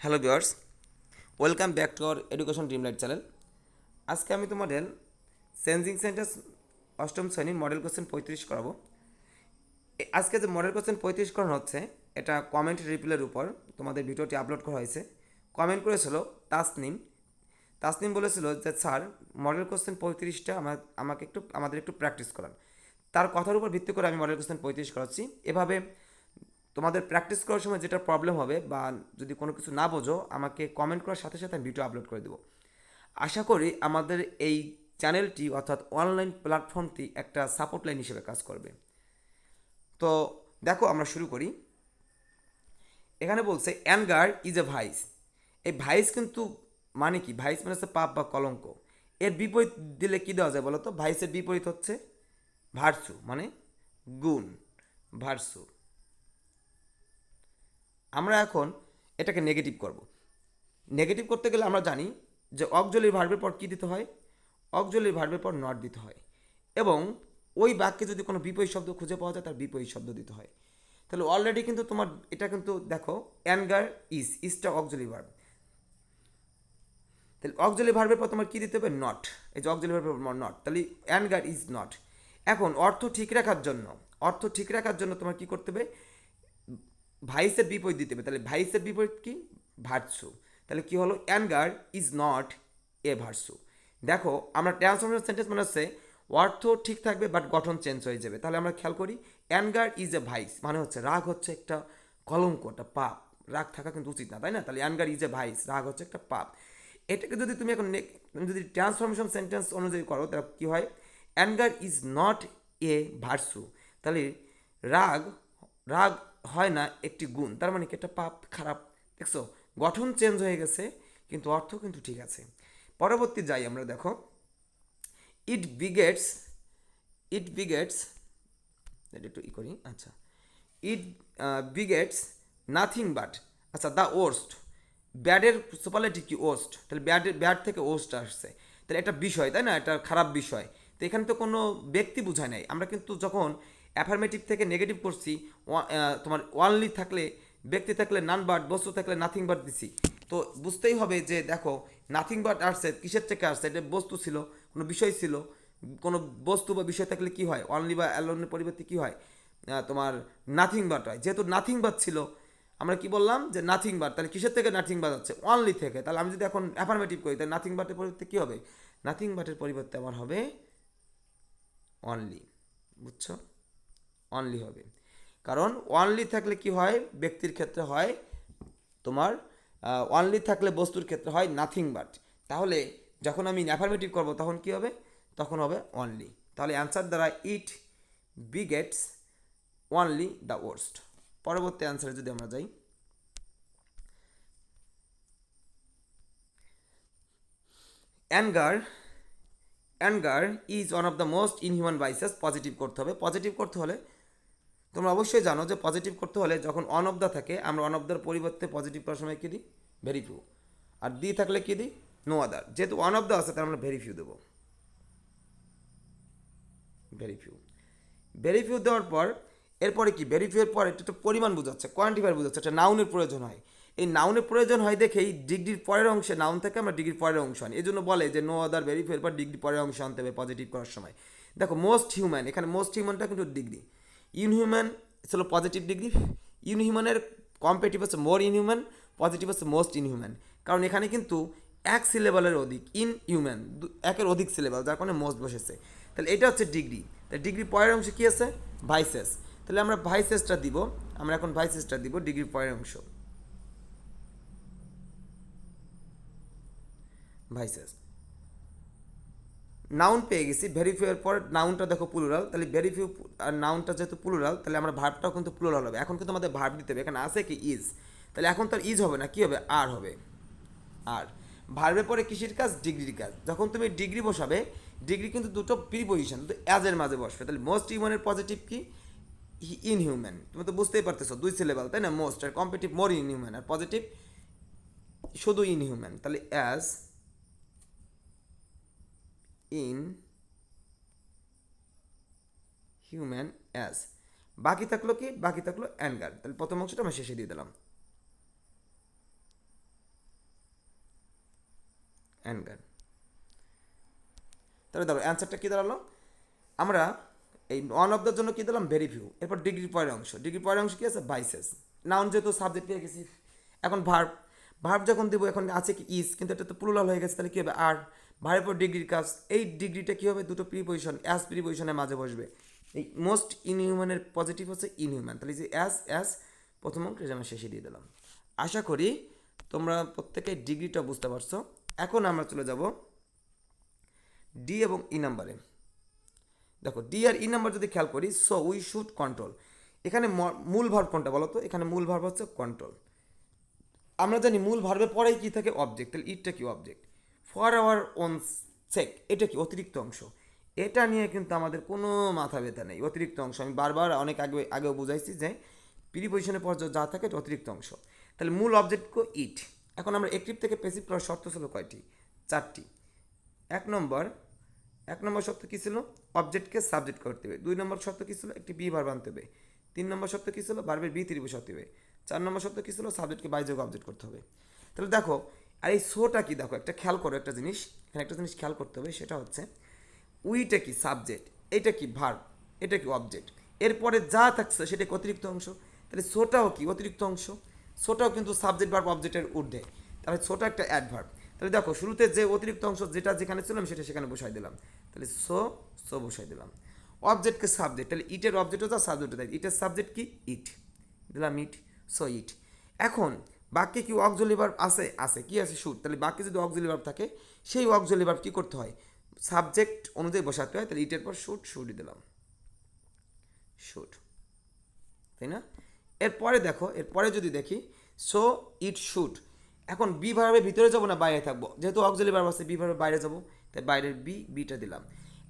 Hello viewers, welcome back to our education Dreamlight channel. আজকে আমি তোমাদের চেঞ্জিং সেন্টেন্স অষ্টম শ্রেণীর মডেল কোশ্চেন 35 করাবো। আজকে যে মডেল কোশ্চেন 35 করানো হচ্ছে, এটা কমেন্ট রিপ্লাইয়ের উপর তোমাদের ভিডিওটি আপলোড করা হয়েছে। কমেন্ট করেছিল তাসনিম। তাসনিম বলেছিল যে স্যার, মডেল কোশ্চেন 35টা আমাদের একটু প্র্যাকটিস করান। তার কথার উপর ভিত্তি করে আমি মডেল কোশ্চেন 35 করাচ্ছি। এভাবে তোমাদের প্র্যাকটিস করার সময় যেটা প্রবলেম হবে বা যদি কোনো কিছু না বোঝো, আমাকে কমেন্ট করার সাথে সাথে আমি ভিডিও আপলোড করে দেবো। আশা করি আমাদের এই চ্যানেলটি অর্থাৎ অনলাইন প্ল্যাটফর্মটি একটা সাপোর্ট লাইন হিসেবে কাজ করবে। তো দেখো, আমরা শুরু করি। এখানে বলছে অ্যানগার ইজ এ ভাইস। এই ভাইস কিন্তু মানে কি? ভাইস মানে হচ্ছে পাপ বা কলঙ্ক। এর বিপরীত দিলে কি দেওয়া যায় বলো তো? ভাইসের বিপরীত হচ্ছে ভার্সু, মানে গুণ। ভার্সু। আমরা এখন এটাকে নেগেটিভ করব। নেগেটিভ করতে গেলে আমরা জানি যে অক্সিলারি ভার্বের পর কী দিতে হয়? অক্সিলারি ভার্বের পর নট দিতে হয়। এবং ওই বাক্যে যদি কোনো বিপরীত শব্দ খুঁজে পাওয়া যায়, তার বিপরীত শব্দ দিতে হয়। তাহলে অলরেডি কিন্তু তোমার এটা কিন্তু দেখো, অ্যানগার ইজটা অক্সিলারি ভার্ব। তাহলে অক্সিলারি ভার্বের পর তোমার কী দিতে হবে? নট। এই যে অক্সিলারি ভার্বের পর নট, তাহলে অ্যানগার ইজ নট। এখন অর্থ ঠিক রাখার জন্য তোমার কী করতে হবে? ভাইসের বিপরীত দিতে হবে। তাহলে ভাইসের বিপরীত কি? ভার্সু। তাহলে কি হলো? অ্যানগার ইজ নট এ ভার্সু। দেখো, আমরা ট্রান্সফরমেশন সেন্টেন্স মানে হচ্ছে অর্থ ঠিক থাকবে বাট গঠন চেঞ্জ হয়ে যাবে। তাহলে আমরা খেয়াল করি, অ্যানগার ইজ এ ভাইস মানে হচ্ছে রাগ হচ্ছে একটা কলঙ্ক, একটা পাপ। রাগ থাকা কিন্তু উচিত না, তাই না? তাহলে অ্যানগার ইজ এ ভাইস, রাগ হচ্ছে একটা পাপ। এটাকে যদি তুমি এখন যদি ট্রান্সফরমেশন সেন্টেন্স অনুযায়ী করো, তাহলে কী হয়? অ্যানগার ইজ নট এ ভার্সু। তাহলে রাগ রাগ হয় না একটি গুণ, তার মানে কি? একটা পাপ, খারাপ। দেখছো, গঠন চেঞ্জ হয়ে গেছে কিন্তু অর্থ কিন্তু ঠিক আছে। পরবর্তী যাই আমরা, দেখো, ইট বিগেটস ইট বিগেটস একটু করি। আচ্ছা, ইট বিগেটস নাথিং বাট, আচ্ছা, দ্য ওর্স্ট। ব্যাডের সুপারলেটিভ কি? ওস্ট। তাহলে ব্যাড থেকে ওস্ট আসছে। তাহলে একটা বিষয়, তাই না? একটা খারাপ বিষয়। তো এখানে তো কোনো ব্যক্তি বোঝায় নাই। আমরা কিন্তু যখন অ্যাফার্মেটিভ থেকে নেগেটিভ করছি, তোমার ওয়ানলি থাকলে, ব্যক্তি থাকলে নান বাট, বস্তু থাকলে নাথিং বাট দিছি। তো বুঝতেই হবে যে দেখো, নাথিং বাট আসছে কিসের থেকে আসছে? এটা বস্তু ছিল, কোনো বিষয় ছিল। কোনো বস্তু বা বিষয় থাকলে কি হয়? অনলি বা অ্যালোনের পরিবর্তে কি হয়? তোমার নাথিং বাট হয়। যেহেতু নাথিং বাট ছিল, আমরা কি বললাম? যে নাথিং বাট। তাহলে কিসের থেকে নাথিং বাট হচ্ছে? অনলি থেকে। তাহলে আমি যদি এখন অ্যাফার্মেটিভ করি, তাহলে নাথিং বাটের পরিবর্তে কী হবে? নাথিং বাটের পরিবর্তে আমার হবে অনলি। বুঝছো? অনলি হবে। কারণ অনলি থাকলে কি হয়? ব্যক্তির ক্ষেত্রে হয় তোমার অনলি থাকলে বস্তুর ক্ষেত্রে হয় নাথিং বাট। তাহলে যখন আমি অ্যাফার্মেটিভ করব, তখন কি হবে? তখন হবে অনলি। তাহলে অ্যান্সার দ্বারা it begets only the worst. পরবর্তী অ্যান্সারে যদি আমরা যাই, anger anger is one of the most inhuman vices. Positive করতে হবে। পজিটিভ করতে হলে তোমরা অবশ্যই জানো যে পজিটিভ করতে হলে যখন অন অফ দ্য থাকে, আমরা অন অফ দ্যার পরিবর্তে পজিটিভ করার সময় কী দিই? Very few. আর দি থাকলে কী দিই? No other. যেহেতু অন অফ দ্য আছে, তার আমরা ভেরি ফিউ দেবো। Very few. ভেরি ফিউ দেওয়ার পর এরপরে কি? ভেরি ফিউ এর পর এটা একটা পরিমাণ বোঝাচ্ছে, কোয়ান্টিফায়ার বোঝাচ্ছে, একটা নাউনের প্রয়োজন হয়। এই নাউনের প্রয়োজন হয় দেখেই ডিগ্রির পরের অংশে, নাউন থেকে আমরা ডিগ্রির পরের অংশ আনি। এই জন্য বলে যে নো আদার ভেরি ফিউ এর পর ডিগ্রি পরের অংশ আনতে হবে পজিটিভ করার সময়। দেখো, মোস্ট হিউম্যান, এখানে মোস্ট হিউম্যানটা কিন্তু ডিগ্রি। ইনহিউম্যান ছিল পজিটিভ ডিগ্রি। ইনহিউম্যানের কম্পারেটিভ হচ্ছে মোর ইনহিউম্যান, পজিটিভ হচ্ছে মোস্ট ইনহিউম্যান। কারণ এখানে কিন্তু এক সিলেবালের অধিক, ইনহিউম্যান একের অধিক সিলেবাল, যার কারণে মোস্ট বসেছে। তাহলে এটা হচ্ছে ডিগ্রি। তাহলে ডিগ্রি পরের অংশে কী আছে? ভাইসেস। তাহলে আমরা ভাইসেসটা দিব। আমরা এখন ভাইসেসটা দিব ডিগ্রির পরের অংশ, ভাইসেস। নাউন পেয়ে গেছি। ভেরিফিউ এর পর নাউনটা দেখো প্লুরাল। তাহলে ভেরিফিউ আর নাউনটা যেহেতু প্লুরাল, তাহলে আমরা ভার্বটাও কিন্তু প্লুরাল হবে। এখন কিন্তু আমাদের ভার্ব দিতে হবে। এখানে আছে কি? ইজ। তাহলে এখন তার ইজ হবে না, কি হবে? আর হবে। আর ভার্বের পরে কিসের কাজ? ডিগ্রির কাজ। যখন তুমি ডিগ্রি বসাবে, ডিগ্রি কিন্তু দুটো প্রিপোজিশন, তো অ্যাজের মাঝে বসবে। তাহলে মোস্ট হিউম্যানের পজিটিভ কি? ইনহিউম্যান। তুমি তো বুঝতেই পারতেছো, দুই সিলেবাল, তাই না? মোস্ট আর কম্পিটিভ মোর ইনহিউম্যান, আর পজিটিভ শুধু ইনহিউম্যান। তাহলে অ্যাজ, ইন হিউম্যান, অ্যাজ। বাকি থাকলো কি? বাকি থাকলো অ্যাঙ্গার। তাহলে প্রথম অংশটা আমরা শেষে দিয়ে দিলাম। অ্যাঙ্গার। তাহলে ধরো অ্যান্সারটা কী দাঁড়ালো, আমরা এই ওয়ান অফ দ্যার জন্য কী দিলাম ভেরি ফিউ, এরপর ডিগ্রি পরের অংশ, ডিগ্রি পরের অংশ কী আছে ভাইসেস, নাউন যেহেতু সাবজেক্ট পেয়ে গেছি, এখন ভার্ব, ভার্ব যখন দেবো এখন আছে কি ইজ, কিন্তু এটা তো প্লুরাল হয়ে গেছে, তাহলে কী হবে আর, ভার্বের পর ডিগ্রির কাজ, এই ডিগ্রিটা কী হবে দুটো প্রিপোজিশন অ্যাজ প্রিপোজিশনের মাঝে বসবে, এই মোস্ট ইনহিউম্যানের পজিটিভ হচ্ছে ইনহিউম্যান, তাহলে যে অ্যাজ প্রথম অংশে যেন শেষে দিয়ে দিলাম। আশা করি তোমরা প্রত্যেকে ডিগ্রিটা বুঝতে পারছো। এখন আমরা চলে যাব ডি এবং ই নাম্বারে। দেখো ডি আর ই নাম্বার যদি খেয়াল করি, সো উই শুড কন্ট্রোল, এখানে মূল ভার্ব কোনটা বলো তো, এখানে মূল ভার্ব হচ্ছে কন্ট্রোল। আমরা জানি মূল ভার্বের পরেই কি থাকে অবজেক্ট, তাহলে ইটটা কি অবজেক্ট, ফর আওয়ার ওন সেক এটা কি অতিরিক্ত অংশ, এটা নিয়ে কিন্তু আমাদের কোনো মাথা ব্যথা নেই, অতিরিক্ত অংশ আমি বারবার অনেক আগেও বুঝাইছি যে প্রিপোজিশনের পর যা থাকে এটা অতিরিক্ত অংশ। তাহলে মূল অবজেক্ট কো ইট। এখন আমরা অ্যাক্টিভ থেকে প্যাসিভ করার শর্ত ছিল কয়টি, 4টি। এক নম্বর শর্ত কী ছিল, অবজেক্টকে সাবজেক্ট করতে হবে। 2 নম্বর শর্ত কী ছিল, একটি বি ভার্ব আনতে হবে। 3 নম্বর শর্ত কী ছিল, ভার্বের বি থ্রি বসাতে হবে। 4 নম্বর শর্ত কী ছিল, সাবজেক্টকে বাইযোগ অবজেক্ট করতে হবে। তাহলে দেখো আর এই সোটা কি, দেখো একটা খেয়াল করো একটা জিনিস, এখানে একটা জিনিস খেয়াল করতে হবে, সেটা হচ্ছে উইটা কি সাবজেক্ট, এটা কি ভার্ব, এটা কি অবজেক্ট, এরপরে যা থাকছে সেটা কি অতিরিক্ত অংশ, তাহলে সোটাও কি অতিরিক্ত অংশ, সোটাও কিন্তু সাবজেক্ট ভার্ব অবজেক্টের ঊর্ধ্বে, তাহলে সোটা একটা অ্যাডভার্ব। তাহলে দেখো শুরুতে যে অতিরিক্ত অংশ যেটা যেখানে ছিল আমি সেটা সেখানে বসাই দিলাম, তাহলে সো বসাই দিলাম। অবজেক্টকে সাবজেক্ট, তাহলে ইটের অবজেক্টও যা সাবজেক্টও তাই, ইটের সাবজেক্ট কি ইট, দিলাম ইট, সো ইট। এখন বাক্যে কি অক্সিলারি ভার্ব আছে কি আছে শুড, তাহলে বাক্যে যদি অক্সিলারি ভার্ব থাকে সেই অক্সিলারি ভার্ব কী করতে হয় সাবজেক্ট অনুযায়ী বসাতে হয়, তাহলে ইটের পর শুডই দিলাম, শুড, তাই না। এরপরে দেখো, এরপরে যদি দেখি সো ইট শুড, এখন বি ভার্বের ভিতরে যাবো না বাইরে থাকবো, যেহেতু অক্সিলারি ভার্ব আছে বি ভার্বের বাইরে যাবো, তাই বাইরের বিটা দিলাম।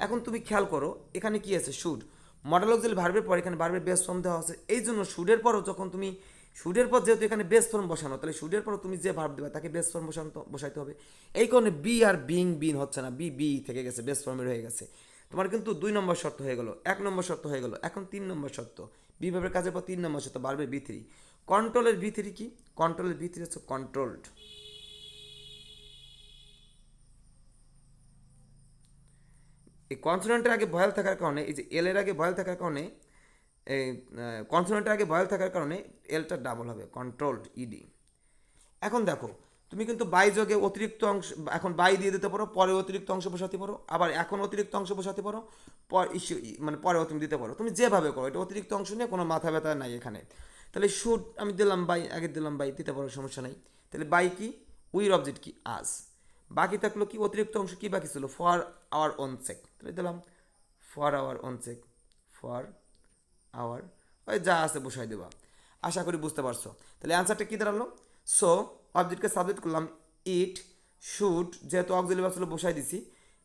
এখন তুমি খেয়াল করো এখানে কি আছে শুড, মডেল অক্সিলারি ভার্বের পর এখানে ভার্বের বেস ফর্ম দেওয়া আছে, এই জন্য শুডের পরও যখন তুমি শুডের পর যেহেতু এখানে বেস ফর্ম বসানো, তাহলে শুডের পর তুমি যে ভার্ব দেবে তাকে বেস ফর্ম বসাইতে হবে। এই কারণে বি আর বিন হচ্ছে না, বি থেকে গেছে, বেস ফর্মের হয়ে গেছে। তোমার কিন্তু 2 নম্বর শর্ত হয়ে গেল, 1 নম্বর শর্ত হয়ে গেল, এখন 3 নম্বর শর্ত, বিভাবের কাজের পর 3 নম্বর শর্ত বাড়বে বি থ্রি। কন্ট্রোলের বি থ্রি কি, কন্ট্রোলের বি থ্রি হচ্ছে কন্ট্রোলড, এই কনসোনেন্টের আগে ভয়েল থাকার কারণে, এই যে এল এর আগে ভয়েল থাকার কারণে, এই কনসোনেন্টের আগে ভয়েল থাকার কারণে এলটা ডাবল হবে, কন্ট্রোলড ইডি। এখন দেখো তুমি কিন্তু বাই যোগে অতিরিক্ত অংশ, এখন বাই দিয়ে দিতে পারো, পরে অতিরিক্ত অংশ বসাতে পারো, আবার এখন অতিরিক্ত অংশ বসাতে পারো, মানে পরেও তুমি দিতে পারো, তুমি যেভাবে করো, এটা অতিরিক্ত অংশ নিয়ে কোনো মাথা ব্যথা নাই এখানে। তাহলে শুড আমি দিলাম বাই, আগে দিলাম বাই, দিতে পারো সমস্যা নাই। তাহলে বাই কি, উইর অবজেক্ট কি আজ, বাকি থাকলো কি অতিরিক্ত অংশ কি বাকি ছিল, ফর আওয়ার ওন সেক, তাহলে দিলাম for our own sake, for our, ওই যা আছে বসাই দেবা। আশা করি বুঝতে পারছো। তাহলে অ্যান্সারটা কী দাঁড়ালো, সো অবজেক্টকে সাবজেক্ট করলাম ইট, শুড যেহেতু অক্সিলারি ভার্ব ছিল বসাই দিছি,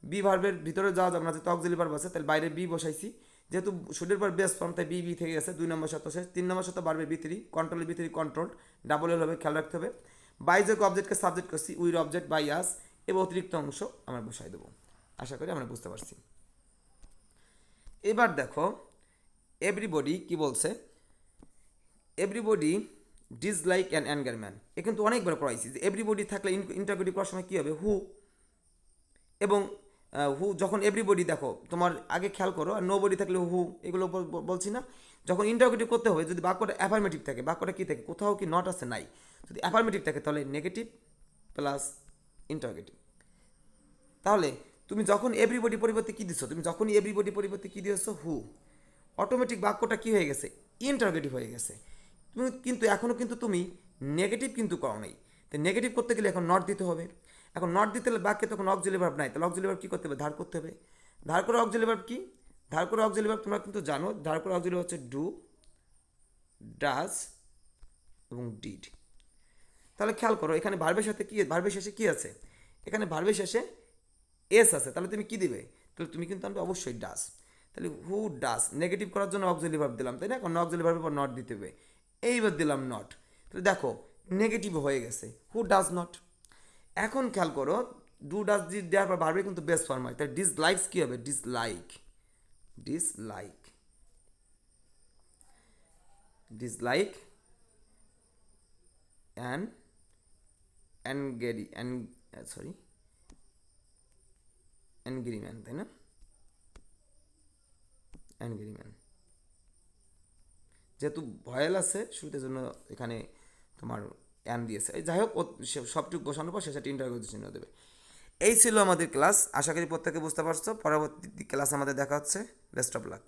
বি ভার্বের ভিতরে যাওয়া যাবে না যেহেতু অক্সিলারি ভার্ব আছে, তাহলে বাইরে বি বসাইছি, যেহেতু শুডের পর বেস ফর্ম তাই বি থেকে গেছে, 2 নম্বর শর্ত শেষ। 3 নম্বর শর্ত বাড়বে বি থ্রি, কন্ট্রোলের B three control, double L হবে, খেয়াল রাখতে হবে। বাই যোগ অবজেক্টকে সাবজেক্ট করছি, উইর অবজেক্ট বাই আস, এবং অতিরিক্ত অংশ আমরা বসাই দেবো। আশা করি আমরা বুঝতে পারছি। এবার দেখো এভরিবডি কি বলছে, everybody dislike an anger man, এ কিন্তু অনেকবার পড়াইছি যে এভরিবডি থাকলে ইন্টারগ্রেটিভ করার সময় কী হবে হু, এবং হু যখন এভরিবডি দেখো তোমার আগে খেয়াল করো, আর নো বডি থাকলে হু, এগুলো বলছি না, যখন ইন্টারগ্রেটিভ করতে হবে যদি বাক্যটা অ্যাফার্মেটিভ থাকে, বাক্যটা কী থাকে কোথাও কি নট আছে নাই, যদি অ্যাফার্মেটিভ থাকে তাহলে নেগেটিভ প্লাস ইন্টারগ্রেটিভ। তাহলে তুমি যখন এভরিবডি পরিবর্তে কী দিচ্ছ, তুমি যখনই এভরিবডি পরিবর্তে কী দিয়েছো হু, অটোমেটিক বাক্যটা কী হয়ে গেছে ইন্টারগেটিভ হয়ে গেছে। তুমি কিন্তু এখনও কিন্তু তুমি নেগেটিভ কিন্তু করো নাই, তো নেগেটিভ করতে গেলে এখন নট দিতে হবে। এখন নট দিতে হলে বাক্যে তখন অক্সিলারি ভার্ব নাই, তাহলে অক্সিলারি ভার্ব কী করতে হবে, ধার করতে হবে। ধার করে অক্সিলারি ভার্ব কি, ধার করে অক্সিলারি ভার্ব তোমরা কিন্তু জানো, ধার করে অক্সিলারি হচ্ছে ডু, ডাজ এবং ডিড। তাহলে খেয়াল করো এখানে ভার্বের সাথে কি, ভার্বের শেষে কি আছে, এখানে ভার্বের শেষে এস আছে, তাহলে তুমি কি দিবে, তাহলে তুমি কিন্তু আমি অবশ্যই ডাস, তাহলে হু ডাস নেগেটিভ করার জন্য অক্সিলারি ভার্ব দিলাম, তাই না, এখন অক্সিলারি ভার্বের পর নট দিতে হবে, এইবার দিলাম নট, তাহলে দেখো নেগেটিভ হয়ে গেছে হু ডাজ নট। এখন খেয়াল করো ডু ডাজ ডি দেওয়ার পর ভার্বে কিন্তু বেস ফর্ম হয়, তাই ডিসলাইকস কী হবে, dislike, dislike, dislike an angry sorry angry man, তাই না? অ্যাংরি ম্যান, যেহেতু ভয়েল আছে শুরুতে জন্য এখানে তোমার অ্যান দিয়েছে। যাই হোক, সবটুকু বসানোর পর শেষে ইন্টারোগেশন চিহ্ন দেবে। এই ছিল আমাদের ক্লাস, আশা করি প্রত্যেকে বুঝতে পারছো। পরবর্তী ক্লাস আমাদের দেখা হচ্ছে। Best of luck.